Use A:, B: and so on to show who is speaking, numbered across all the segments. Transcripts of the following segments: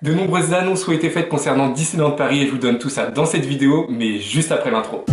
A: De nombreuses annonces ont été faites concernant Disneyland Paris et je vous donne tout ça dans cette vidéo, mais juste après l'intro.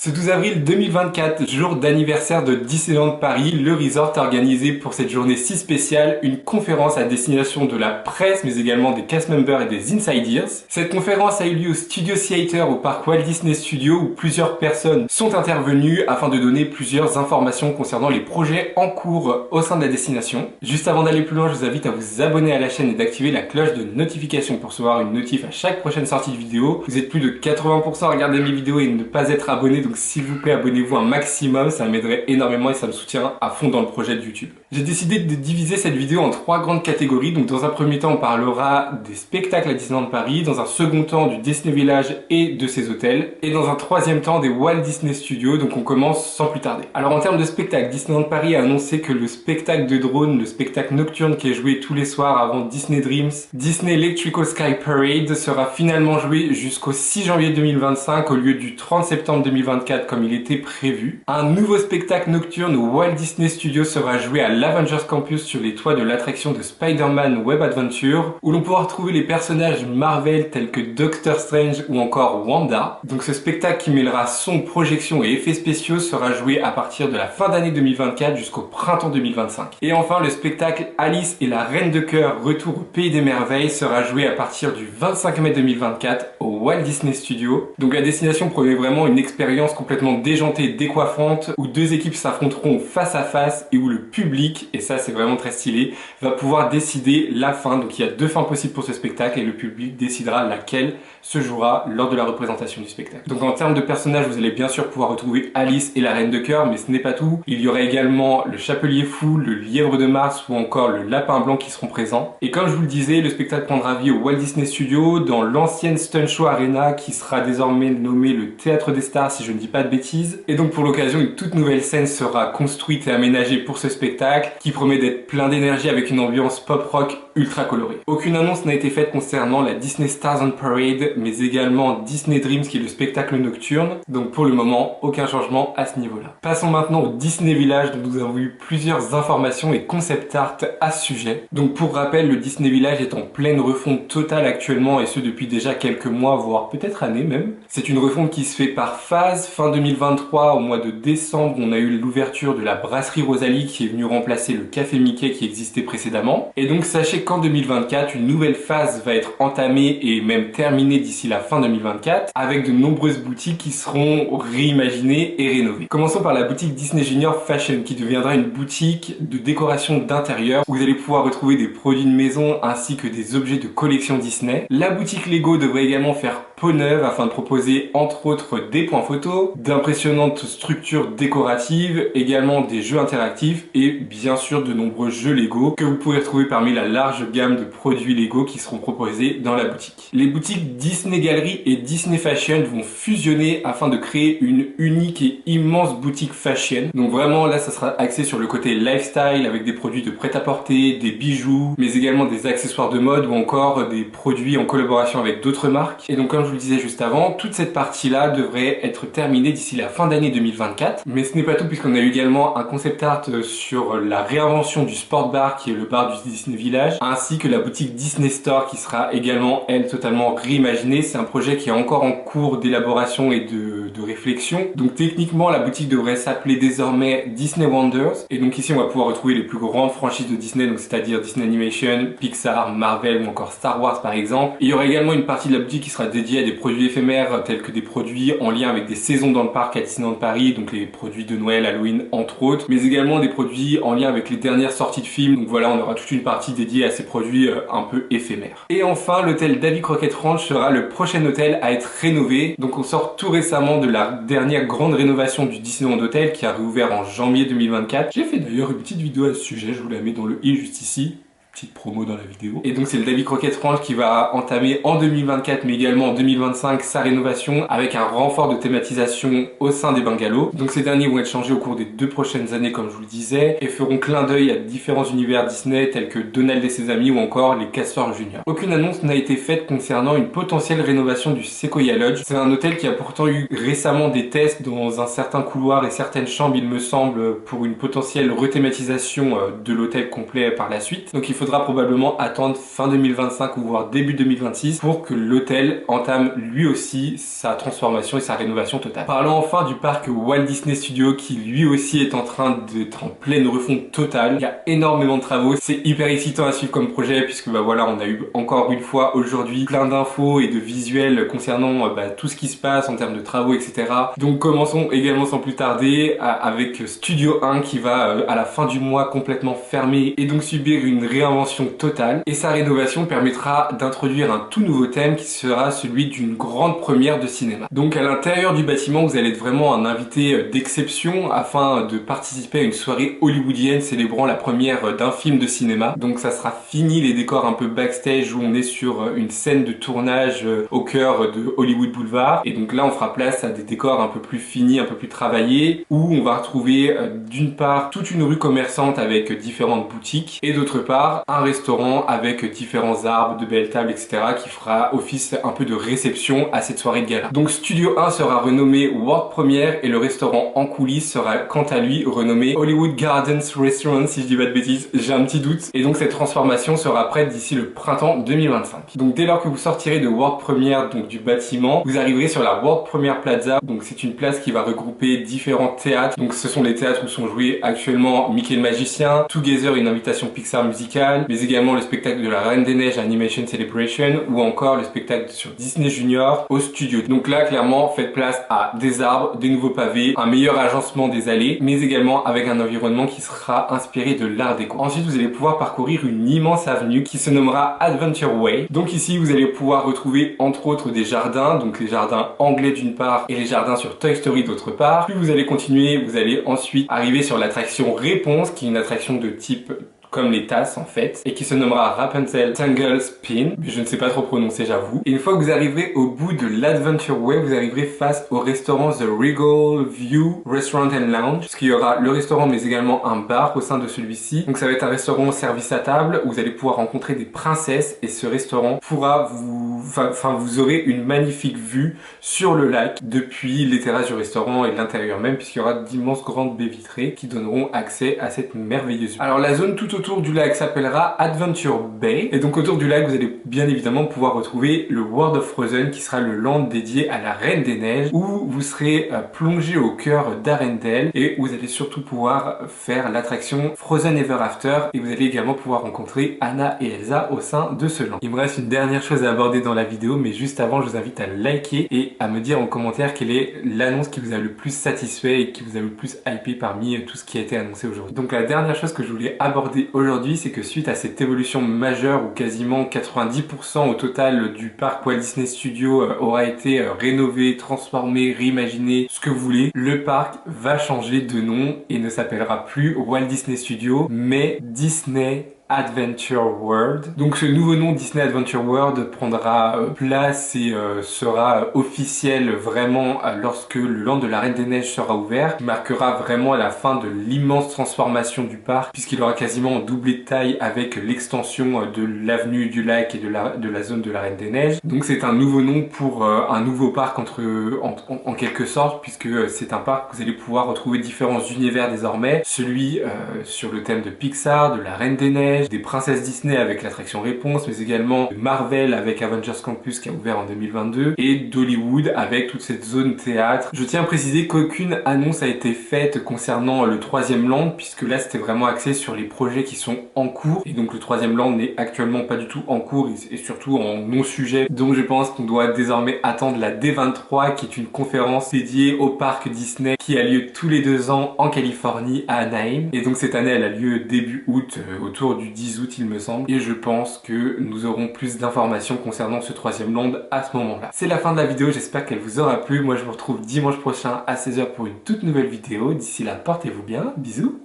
A: Ce 12 avril 2024, jour d'anniversaire de Disneyland Paris, le resort a organisé pour cette journée si spéciale une conférence à destination de la presse mais également des cast members et des insiders. Cette conférence a eu lieu au Studio Theater au parc Walt Disney Studios où plusieurs personnes sont intervenues afin de donner plusieurs informations concernant les projets en cours au sein de la destination. Juste avant d'aller plus loin, je vous invite à vous abonner à la chaîne et d'activer la cloche de notification pour recevoir une notif à chaque prochaine sortie de vidéo. Vous êtes plus de 80% à regarder mes vidéos et ne pas être abonné, donc s'il vous plaît abonnez-vous un maximum, ça m'aiderait énormément et ça me soutient à fond dans le projet de YouTube. J'ai décidé de diviser cette vidéo en trois grandes catégories, donc dans un premier temps on parlera des spectacles à Disneyland Paris, dans un second temps du Disney Village et de ses hôtels, et dans un troisième temps des Walt Disney Studios, donc on commence sans plus tarder. Alors en termes de spectacle, Disneyland Paris a annoncé que le spectacle de drone, le spectacle nocturne qui est joué tous les soirs avant Disney Dreams, Disney Electrical Sky Parade, sera finalement joué jusqu'au 6 janvier 2025 au lieu du 30 septembre 2024 comme il était prévu. Un nouveau spectacle nocturne au Walt Disney Studios sera joué à l'Avengers Campus sur les toits de l'attraction de Spider-Man Web Adventure, où l'on pourra retrouver les personnages Marvel tels que Doctor Strange ou encore Wanda. Donc ce spectacle qui mêlera son, projection et effets spéciaux sera joué à partir de la fin d'année 2024 jusqu'au printemps 2025. Et enfin, le spectacle Alice et la Reine de Cœur, retour au Pays des Merveilles, sera joué à partir du 25 mai 2024 au Walt Disney Studios. Donc la destination promet vraiment une expérience complètement déjantée et décoiffante où deux équipes s'affronteront face à face et où le public, et ça c'est vraiment très stylé, va pouvoir décider la fin. Donc il y a deux fins possibles pour ce spectacle et le public décidera laquelle se jouera lors de la représentation du spectacle. Donc en termes de personnages, vous allez bien sûr pouvoir retrouver Alice et la Reine de Cœur, mais ce n'est pas tout. Il y aura également le Chapelier Fou, le Lièvre de Mars ou encore le Lapin Blanc qui seront présents. Et comme je vous le disais, le spectacle prendra vie au Walt Disney Studios dans l'ancienne Stunt Show Arena qui sera désormais nommée le Théâtre des Stars si je ne dis pas de bêtises. Et donc pour l'occasion, une toute nouvelle scène sera construite et aménagée pour ce spectacle qui promet d'être plein d'énergie avec une ambiance pop rock ultra colorée. Aucune annonce n'a été faite concernant la Disney Stars on Parade, mais également Disney Dreams qui est le spectacle nocturne. Donc pour le moment, aucun changement à ce niveau-là. Passons maintenant au Disney Village dont nous avons eu plusieurs informations et concept art à ce sujet. Donc pour rappel, le Disney Village est en pleine refonte totale actuellement et ce depuis déjà quelques mois, voire peut-être années même. C'est une refonte qui se fait par phase. Fin 2023, au mois de décembre, on a eu l'ouverture de la brasserie Rosalie qui est venue remplacer le Café Mickey qui existait précédemment. Et donc sachez qu'en 2024, une nouvelle phase va être entamée et même terminée d'ici la fin 2024 avec de nombreuses boutiques qui seront réimaginées et rénovées. Commençons par la boutique Disney Junior Fashion qui deviendra une boutique de décoration d'intérieur où vous allez pouvoir retrouver des produits de maison ainsi que des objets de collection Disney. La boutique Lego devrait également faire peau neuve afin de proposer entre autres des points photos, d'impressionnantes structures décoratives, également des jeux interactifs et bien sûr de nombreux jeux Lego que vous pourrez retrouver parmi la large gamme de produits Lego qui seront proposés dans la boutique. Les boutiques Disney Gallery et Disney Fashion vont fusionner afin de créer une unique et immense boutique fashion. Donc vraiment là ça sera axé sur le côté lifestyle avec des produits de prêt-à-porter, des bijoux, mais également des accessoires de mode ou encore des produits en collaboration avec d'autres marques. Et donc comme je vous le disais juste avant, toute cette partie-là devrait être terminée d'ici la fin d'année 2024. Mais ce n'est pas tout puisqu'on a eu également un concept art sur la réinvention du Sport Bar qui est le bar du Disney Village, ainsi que la boutique Disney Store qui sera également, elle, totalement réimaginée. C'est un projet qui est encore en cours d'élaboration et de réflexion. Donc techniquement, la boutique devrait s'appeler désormais Disney Wonders. Et donc ici, on va pouvoir retrouver les plus grandes franchises de Disney, donc c'est-à-dire Disney Animation, Pixar, Marvel ou encore Star Wars par exemple. Et il y aura également une partie de la boutique qui sera dédiée à des produits éphémères tels que des produits en lien avec des saisons dans le parc à Disneyland Paris, donc les produits de Noël, Halloween entre autres, mais également des produits en lien avec les dernières sorties de films. Donc voilà, on aura toute une partie dédiée à ces produits un peu éphémères. Et enfin, l'hôtel Davy Crockett Ranch sera le prochain hôtel à être rénové. Donc on sort tout récemment de la dernière grande rénovation du Disneyland Hotel qui a réouvert en janvier 2024. J'ai fait d'ailleurs une petite vidéo à ce sujet, je vous la mets dans le i juste ici. petite promo dans la vidéo. Et donc c'est le Davy Crockett Ranch qui va entamer en 2024 mais également en 2025 sa rénovation avec un renfort de thématisation au sein des bungalows. Donc ces derniers vont être changés au cours des 2 prochaines années comme je vous le disais et feront clin d'œil à différents univers Disney tels que Donald et ses amis ou encore les Castors Junior. Aucune annonce n'a été faite concernant une potentielle rénovation du Sequoia Lodge. C'est un hôtel qui a pourtant eu récemment des tests dans un certain couloir et certaines chambres il me semble pour une potentielle rethématisation de l'hôtel complet par la suite. Donc il faudra probablement attendre fin 2025 ou voire début 2026 pour que l'hôtel entame lui aussi sa transformation et sa rénovation totale. Parlons enfin du parc Walt Disney Studios qui lui aussi est en train d'être en pleine refonte totale. Il y a énormément de travaux, c'est hyper excitant à suivre comme projet puisque bah voilà, on a eu encore une fois aujourd'hui plein d'infos et de visuels concernant tout ce qui se passe en termes de travaux, etc. Donc commençons également sans plus tarder avec Studio 1 qui va à la fin du mois complètement fermer et donc subir une réinvention totale. Et sa rénovation permettra d'introduire un tout nouveau thème qui sera celui d'une grande première de cinéma. Donc à l'intérieur du bâtiment, vous allez être vraiment un invité d'exception afin de participer à une soirée hollywoodienne célébrant la première d'un film de cinéma. Donc ça sera fini les décors un peu backstage où on est sur une scène de tournage au cœur de Hollywood Boulevard. Et donc là on fera place à des décors un peu plus finis, un peu plus travaillés, où on va retrouver d'une part toute une rue commerçante avec différentes boutiques et d'autre part un restaurant avec différents arbres, de belles tables, etc. qui fera office un peu de réception à cette soirée de gala. Donc Studio 1 sera renommé World Premiere et le restaurant en coulisses sera quant à lui renommé Hollywood Gardens Restaurant, si je dis pas de bêtises, j'ai un petit doute. Et donc cette transformation sera prête d'ici le printemps 2025. Donc dès lors que vous sortirez de World Premiere, donc du bâtiment, vous arriverez sur la World Premiere Plaza. Donc c'est une place qui va regrouper différents théâtres. Donc ce sont les théâtres où sont joués actuellement Mickey le Magicien, Together, une invitation Pixar musicale, mais également le spectacle de la Reine des Neiges Animation Celebration ou encore le spectacle sur Disney Junior au studio. Donc là clairement faites place à des arbres, des nouveaux pavés, un meilleur agencement des allées, mais également avec un environnement qui sera inspiré de l'art déco. Ensuite vous allez pouvoir parcourir une immense avenue qui se nommera Adventure Way. Donc ici vous allez pouvoir retrouver entre autres des jardins, donc les jardins anglais d'une part et les jardins sur Toy Story d'autre part. Puis vous allez continuer, vous allez ensuite arriver sur l'attraction Réponse qui est une attraction de type comme les tasses en fait, et qui se nommera Rapunzel Tangle Spin, mais je ne sais pas trop prononcer j'avoue. Et une fois que vous arriverez au bout de l'Adventure Way, vous arriverez face au restaurant The Regal View Restaurant and Lounge, parce qu'il y aura le restaurant mais également un bar au sein de celui-ci. Donc ça va être un restaurant service à table où vous allez pouvoir rencontrer des princesses et ce restaurant pourra vous aurez une magnifique vue sur le lac depuis les terrasses du restaurant et l'intérieur même, puisqu'il y aura d'immenses grandes baies vitrées qui donneront accès à cette merveilleuse vue. Alors la zone tout autour du lac s'appellera Adventure Bay et donc autour du lac vous allez bien évidemment pouvoir retrouver le World of Frozen qui sera le land dédié à la Reine des Neiges où vous serez plongé au cœur d'Arendelle et vous allez surtout pouvoir faire l'attraction Frozen Ever After et vous allez également pouvoir rencontrer Anna et Elsa au sein de ce land. Il me reste une dernière chose à aborder dans la vidéo mais juste avant je vous invite à liker et à me dire en commentaire quelle est l'annonce qui vous a le plus satisfait et qui vous a le plus hypé parmi tout ce qui a été annoncé aujourd'hui. Donc la dernière chose que je voulais aborder aujourd'hui, c'est que suite à cette évolution majeure où quasiment 90% au total du parc Walt Disney Studios aura été rénové, transformé, réimaginé, ce que vous voulez, le parc va changer de nom et ne s'appellera plus Walt Disney Studios mais Disney Adventure World. Donc ce nouveau nom Disney Adventure World prendra place et sera officiel vraiment lorsque le land de la Reine des Neiges sera ouvert, qui marquera vraiment la fin de l'immense transformation du parc puisqu'il aura quasiment doublé de taille avec l'extension de l'avenue du lac et de la zone de la Reine des Neiges. Donc c'est un nouveau nom pour un nouveau parc en quelque sorte puisque c'est un parc où vous allez pouvoir retrouver différents univers désormais, celui sur le thème de Pixar, de la Reine des Neiges, des princesses Disney avec l'attraction Réponse, mais également de Marvel avec Avengers Campus qui a ouvert en 2022 et d'Hollywood avec toute cette zone théâtre. Je tiens à préciser qu'aucune annonce a été faite concernant le 3e land puisque là c'était vraiment axé sur les projets qui sont en cours et donc le 3e land n'est actuellement pas du tout en cours et surtout en non-sujet. Donc je pense qu'on doit désormais attendre la D23 qui est une conférence dédiée au parc Disney qui a lieu tous les 2 ans en Californie à Anaheim et donc cette année elle a lieu début août autour du 10 août il me semble et je pense que nous aurons plus d'informations concernant ce 3e land à ce moment-là. C'est la fin de la vidéo, j'espère qu'elle vous aura plu. Moi je vous retrouve dimanche prochain à 16 h pour une toute nouvelle vidéo. D'ici là portez-vous bien, bisous,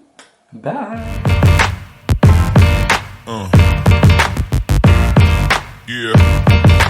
A: bye.
B: Yeah.